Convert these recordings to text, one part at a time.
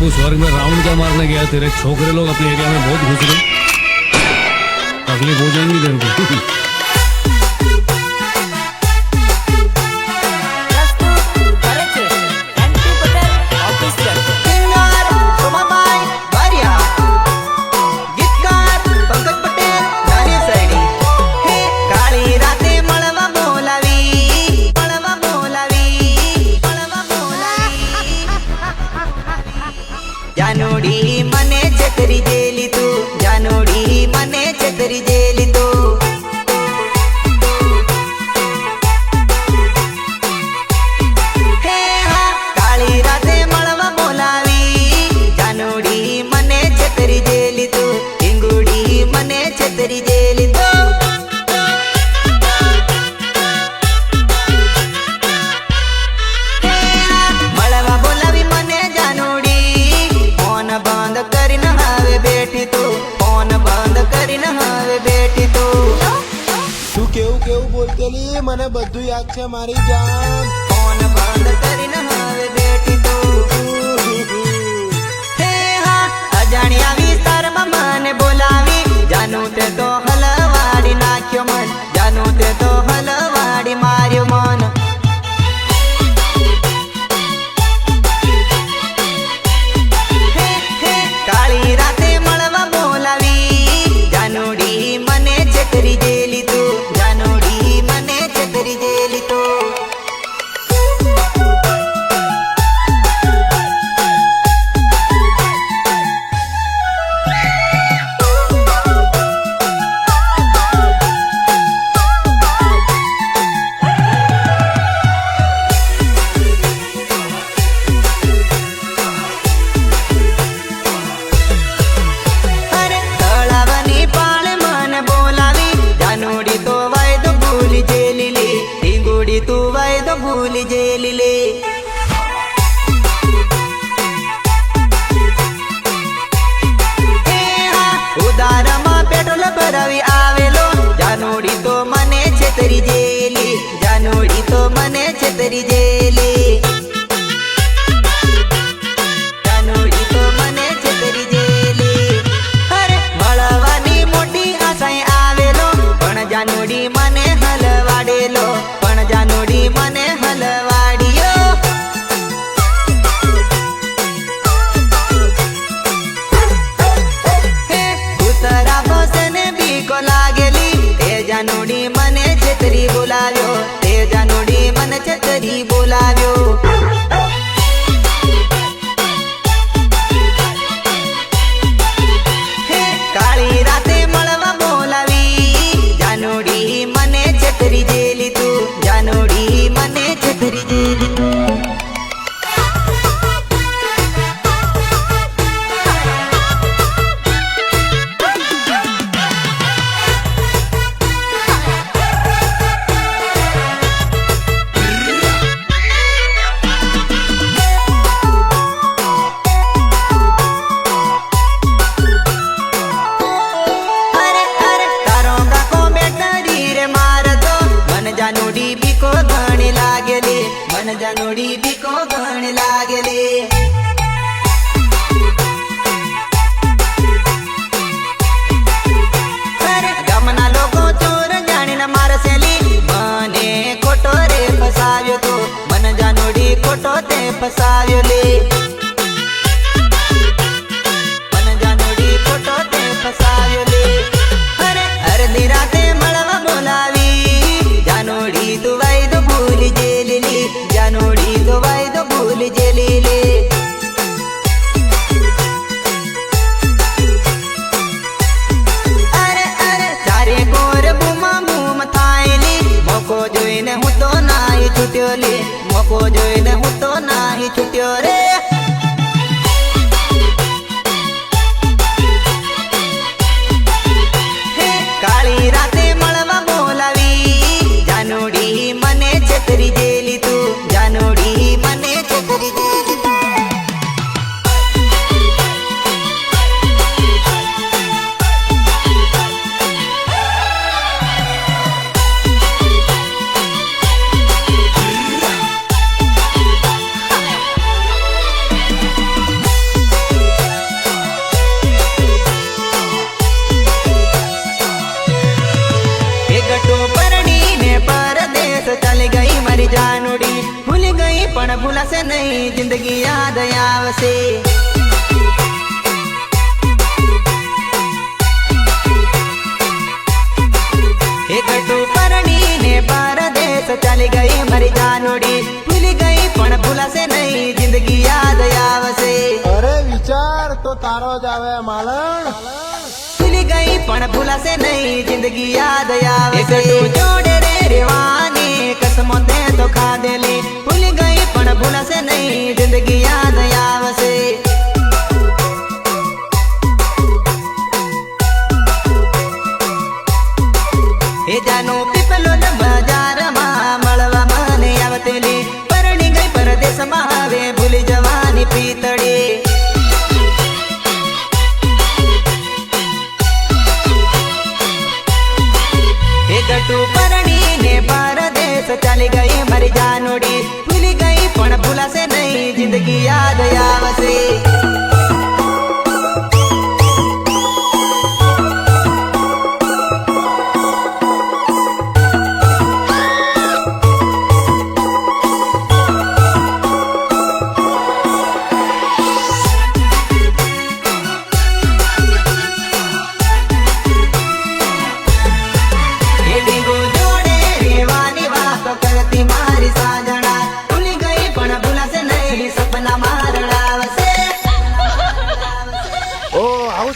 तू स्वर्ग में रावण क्या मारने गया? तेरे छोकरे लोग अपने एरिया में बहुत घुस रहे, तकलीफ हो जाएंगी तेरे को। जानोडी मने छतरी जेली तू, जानोडी मने छतरी जेली तू। हे हाँ काली राते मळवा बोलावी, जानोडी मने छतरी जेली तू, इंगुडी मने छतरी जेली तू। बंद करी न हावे बेटी तू, फोन बंद करी न हावे बेटी तू। तू केव केव बोलतेली मने बधु याद छे मारी जान। फोन बंद करी न हावे बेटी तू। हे हाँ अजाणिया विस्तार में मने बोलावी, जानू ते तो हलवाड़ी नाख्यो मन, जानू ते तो हलवाड़ी मार्यो मन। काली राते मळवा बोलावी, जानोडी मने छतरी जेली तू, जानोडी मने छतरी जेली तू। तू वायदो भूल जेलिले। उदार में पेट्रोल भरावी आवेलो, जानोडी तो मने छतरी जेली, जानोडी तो मने छतरी जेली, जानोडी तो मने छतरी जेली। अरे मळवानी मोटी आशाएं आवेलो, पण जानोडी मने हलवाडेलो, जानोडी मने हलवाड़ियो। उतरा बसने बीको लागेली, ते जानोडी मने छतरी बोलाव्यो, ते जानोडी मने छतरी बोलाव्यो। काली राते मळवा बोलावी, जानोडी मने छतरी जेली तू, जानोडी मने छतरी जेली तू। जानोडी बीको घणी लागेली, मन जानोडी बीको घणी लागेली। गमना लोको चोर जानी न मारसेली, मने खोटो रे फसाव्यो तो, मन जानोडी खोटो ते फसाव्यो ले, मन जानोडी खोटो ते फसाव्यो ले। अरे अर्धी राते मळवा बोलावी, जानोडी तो वायदो भूल जेलिली, जानोडी तो वायदो भूल जेलिली। अरे अरे चारे कोर बुमा बुम थायली, मोको जोईने हूँ तो नाही छूट्यो ले, मोको जोईने हूँ तो नाही छूट्यो रे। काली राते मळवा बोलावी, जानोडी मने छतरी जेली तू, जानोडी मने छतरी जेली तू। ભૂલાશે નહીં જિંદગી યાદ આવશે એક તું પરણીને પરદેશ ચાલી ગઈ મારી જાનોડી ભૂલી ગઈ પણ ભૂલાશે નહીં જિંદગી યાદ આવશે અરે વિચાર તો તારો જ આવે માલણ ભૂલી ગઈ પણ ભૂલાશે નહીં જિંદગી યાદ આવશે જોડે રે રેવાની કસમો તે તો ખાધેલી ભૂલી ગઈ પણ ભૂલાશે નહીં જિંદગી યાદ આવશે એ જાનો પીપલો બજારમાં મળવા મને આવતેલી પરણી ગઈ પરદેશમાં હવે ભૂલી જવાની પીતળી એ ગટુ પરણીને પરદેશ ચાલી ગઈ મારી જાનોડી ભૂલી ગઈ પણ ભૂલાશે નહીં જિંદગી યાદ આવશે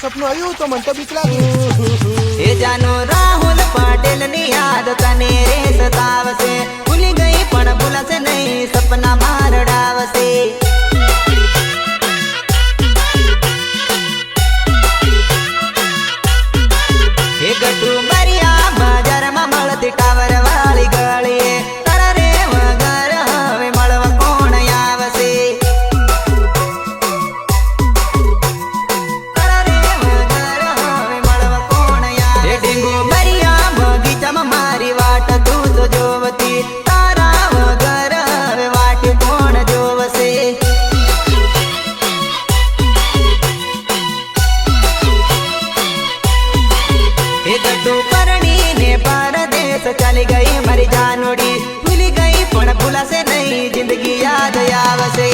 સપનું આવ્યું તો મને તો બીક લાગી એ જાનો રાહુલ પટેલ ની યાદ તને રે સતાવશે ભૂલી ગઈ પણ ભૂલાશે નહીં સપના મારડાવશે એ ગટુ મરિયા બજારમાં મળતી ટાવર વાળી ગળીએ તારા રે વગર હવે મળવા કોણ આવશે મારી વાટ તું તો જોવતી તારા વગર હવે વાટ કોણ જોવશે એ ગટુ પરણીને પરદેશ ચાલી ગઈ મારી જાનોડી ભૂલી ગઈ પણ ભૂલાશે નહીં જિંદગી યાદ આવશે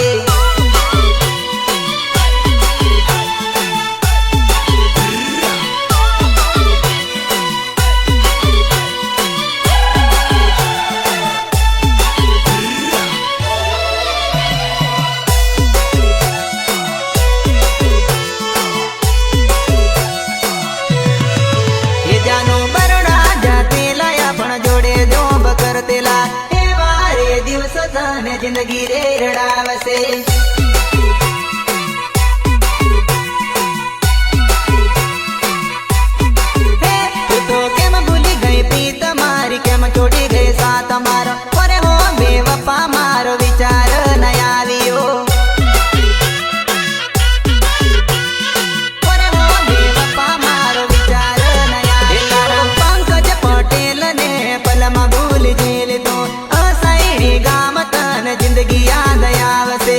જિંદગી રે રડાવશે તું તો કેમ ભૂલી ગઈ પ્રીત મારી કેમ છોડી ગઈ સાથ મારો અરે હો બેવફા મારો વિચાર ન આવ્યો અરે હો બેવફા મારો વિચાર ન આવ્યો પંકજ પટેલ ને પલમાં ભૂલી જેલ તો અસાઈડી ગામ જિંદગી યાદ આવશે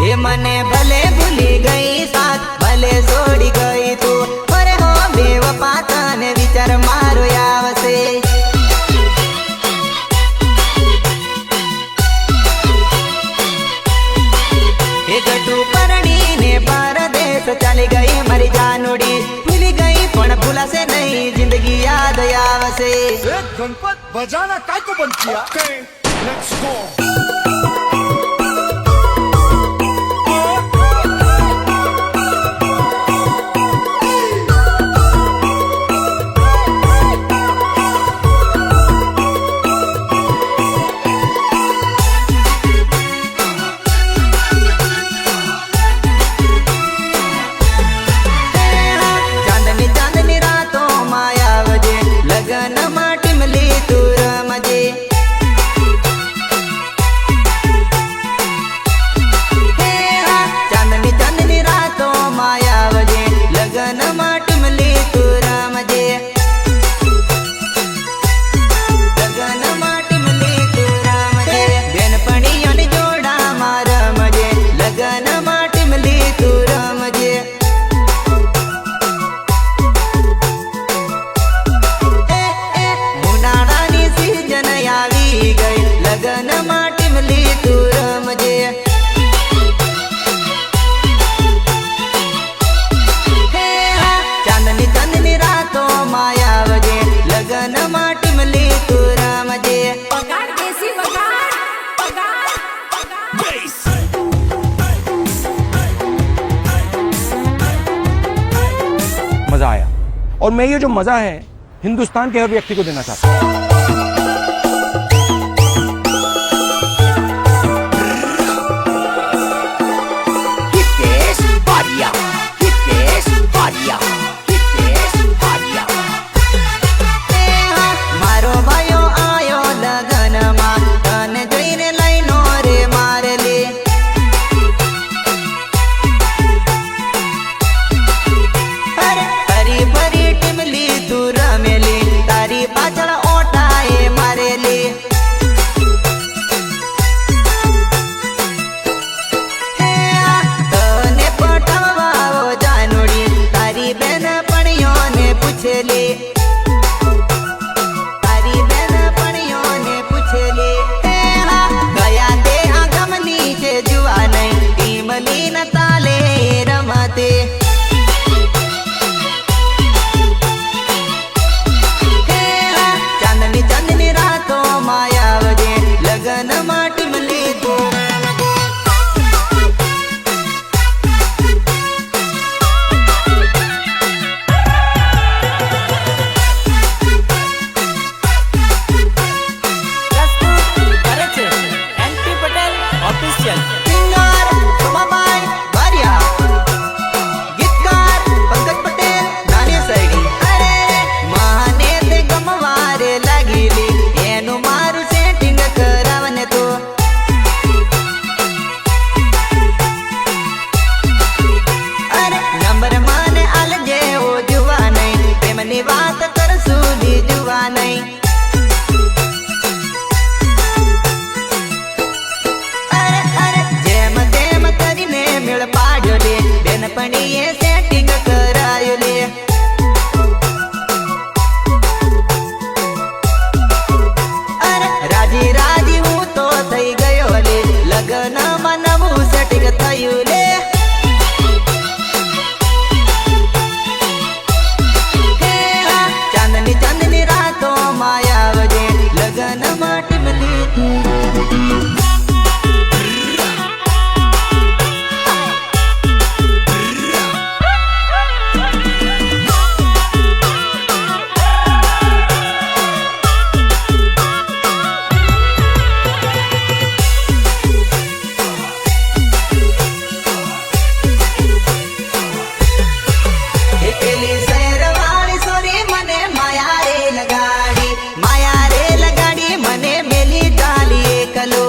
એ મને ભલે ભૂલી ગઈ સાથ ભલે છોડી ગઈ તું અરે હો બેવફા તને વિચાર મારો આવશે એ ગટુ પરણીને પરદેશ ચાલી ગઈ મારી જાનોડી ભૂલી ગઈ પણ ભૂલાશે નહીં જિંદગી યાદ આવશે ગણપત બજાના કાઈ કો બંધ કિયા ઓકે લેટ્સ ગો લગન માં ટીમલી તું રમજે और मैं ये जो मजा है हिंदुस्तान के हर व्यक्ति को देना चाहता हूँ। મારો ભાયો આયો લગનમાં તને જોઈને લઈનો રે મારલે અરે હરી ભરી ટીમલી તું રમેલી તારી પાછળ ઓટાએ મારેલી તને પટાવાઓ જાનુડી તારી બેન પણિયોને પૂછેલી ચાંદની ચાંદની રાતો માયાવજે લગન માટી મળી તું સિંગર સોમાબાઈ બારિયા ગીતકાર પંકજ પટેલ નાની સૈડી અરે માને તે ગમવારે લાગીલી એનું મારું સેટિંગ કરાવને તો અરે નંબર માને આલજે ઓ જુવા નહીં પ્રેમની વાત કરશું લી જુવા નહીં મેળ પાડ્યો લે બેનપણીએ સેટિંગ કરાયો લે અરે રાજી રાજી હું તો થઈ ગયો લે લગ્નમાં નવું સેટિંગ થયું લે ચાંદની ચાંદની રાતો માયાવજે લગ્ન માટે મળી માયા રે લગાડી મને મેલી ચાલી એકલો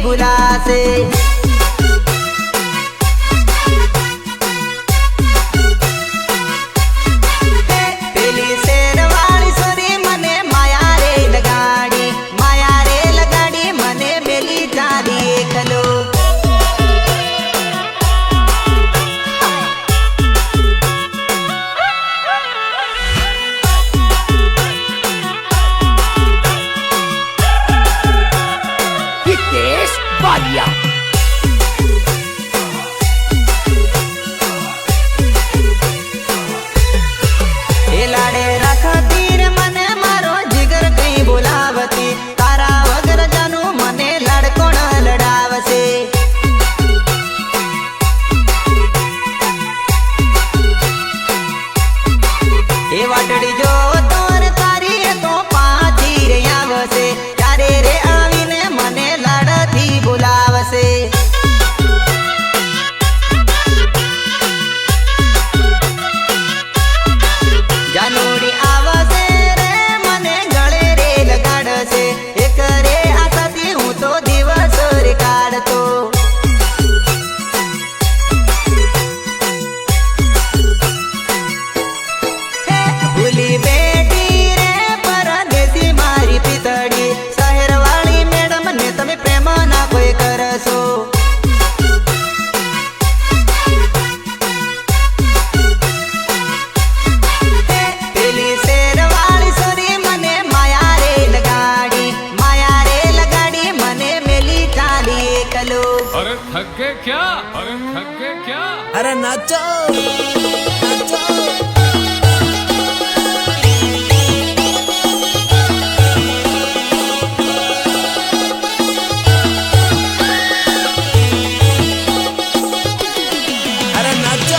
ભૂલાશે પેલી શેરવાળી સોરી મને માયા રે લગાડી મને મેલી ચાલી એકલો Hitesh Balia. એ લાડે રાખતી રે મને મારો જીગર કઈ બોલાવતી તારા વગર જાનું મને લાડકોણ લડાવશે એ વાટડી જો તોર તારી એ તો પાછી રે આવશે ત્યારે રે આવીને મને લાડથી બોલાવશે જાનોડી આવશે રે મને ગળે રે લગાડશે એક રે આશાથી હું તો દિવસ રે કાઢતો ભૂલી બેટી રે પરદેશી મારી પિતળી શહેરવાળી મેડમ ને તમે પ્રેમ ના કોઈ કરશો પેલી શેરવાળી સોરી મને માયા રે લગાડી મને મેલી ચાલી એકલો अरे थक गए क्या અરે નાચો નાચો અરે નાચો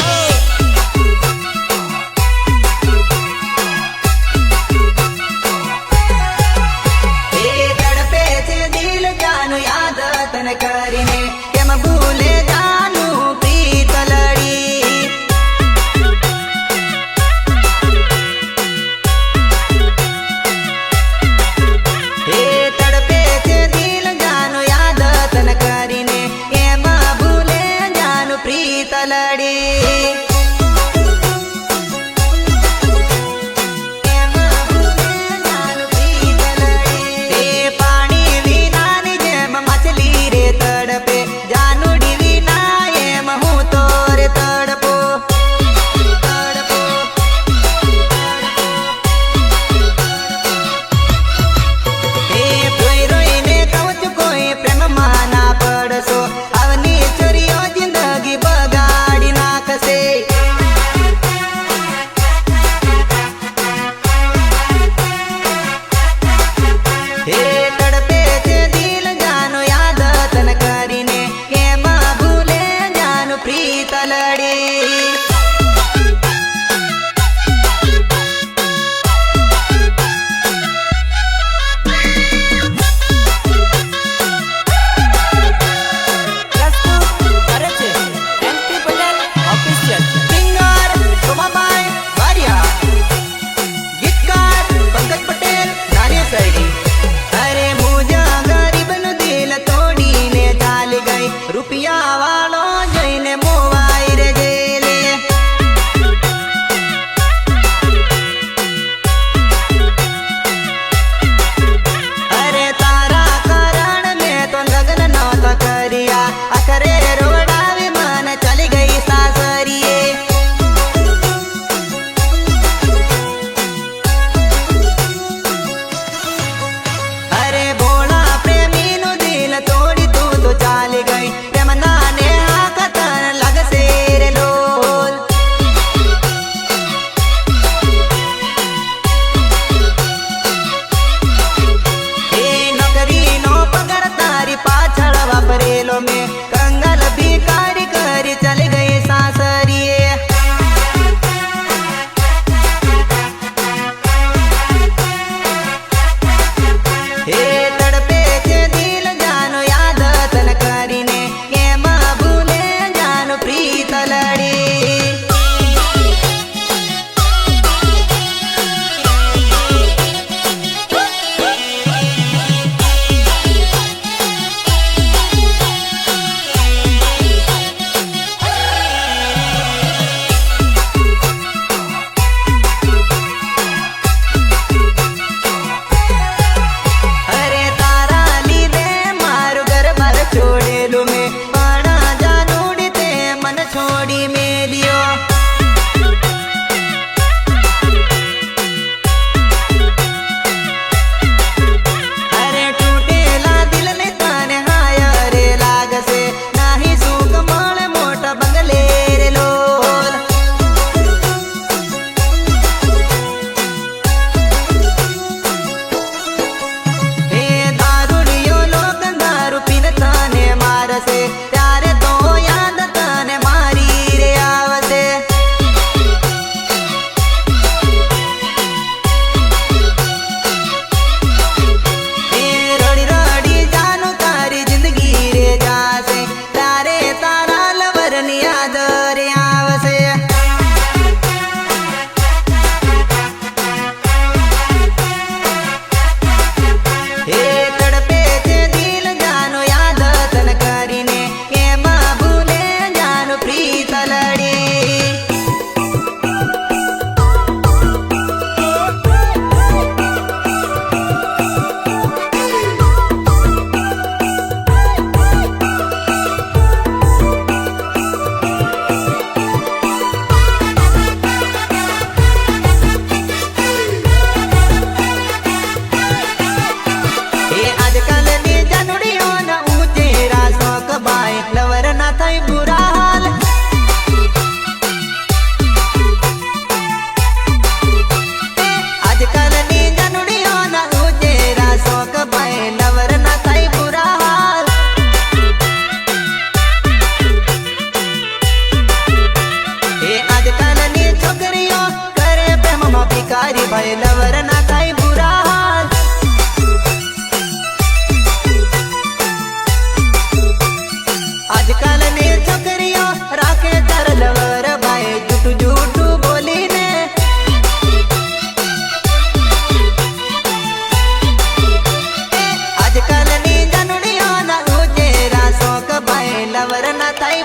એ તડપે છે દિલ જાનું યાદ તને કરીને કેમ ભૂલે જાનું પ્રીતલડી એ તડપે છે દિલ જાનું યાદ તને કરીને કેમ ભૂલે જાનું પ્રીતલડી પાણી વિનાની જેમ માછલી રે તડપે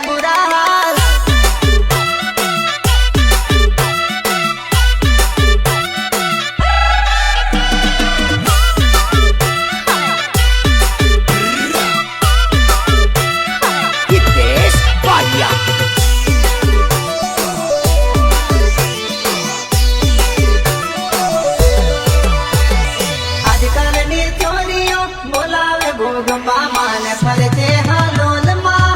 बुरा हाल हितेश बालिया आजकल नी चोरियों बोलावे भोग मामा ने फरते हालोल माँ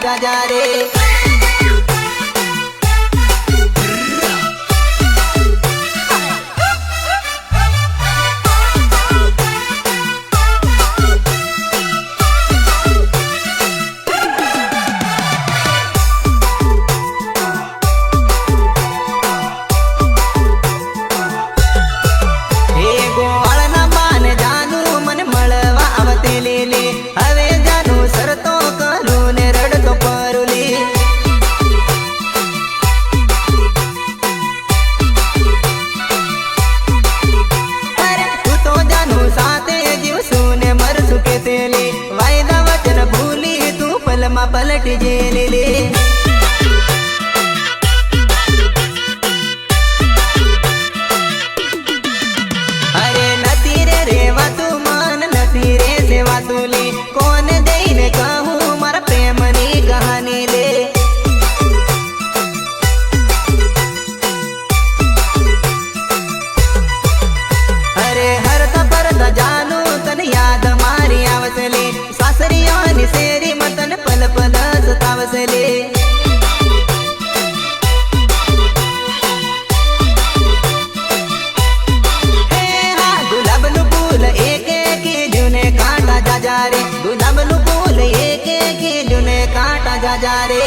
जा रे पलट जेल ले अरे नती रे रेवा तू मान नती रे सेवा तू ले कौन देने कहूँ मारा प्रेमनी कहानी ले अरे हर पर जानू तन याद मारी आवसले सासरिया सेरी मतन पल पल सतावसले गुलाब नु फूल एक एक जुने काटा जा रे गुलाब नु फूल एक एक जुने काटा जा रे